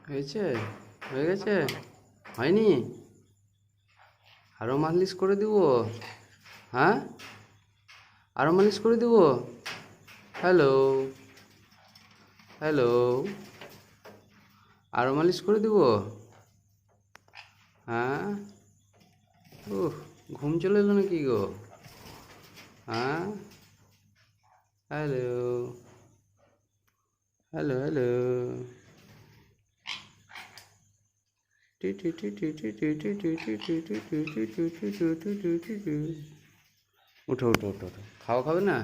হয়েছে? হয়ে গেছে? হয়নি? আরো মালিশ করে দিব? হ্যাঁ, আরো মালিশ করে দিব? হ্যালো, হ্যালো, আরো মালিশ করে দিব? হ্যাঁ। উহ, ঘুম চলে এলো নাকি গো? হ্যাঁ। Hello, hello, hello. উঠো উঠো উঠো উঠো, খাওয়া খাবে না?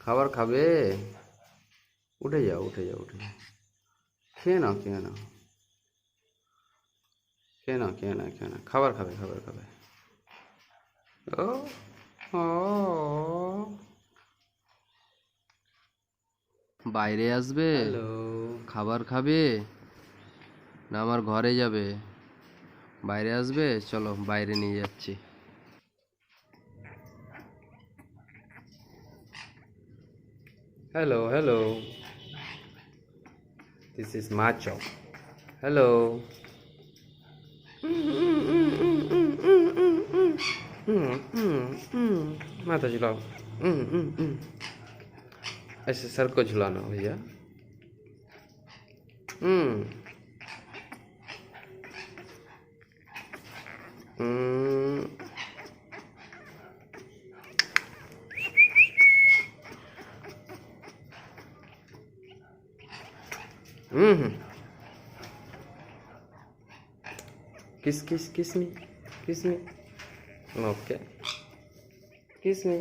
খাবার খাবে? উঠে যাও, উঠে যাও, উঠে যাও। খেয়ে নাও, খেয়ে নাও, খেয়ে নাও, খেয়ে নাও, খেয়ে নাও। খাবার খাবে, খাবার খাবে। ও, ও, বাইরে আসবে? হ্যালো। খাবার খাবে না আমার ঘরে যাবে? বাইরে আসবে, চলো বাইরে নিয়ে যাচ্ছি। Hello, hello. This is Macho. Hello. माता झुलाओ. ऐसे सर को झुलाना भैया. हम्म kiss me, kiss me. Okay, kiss me.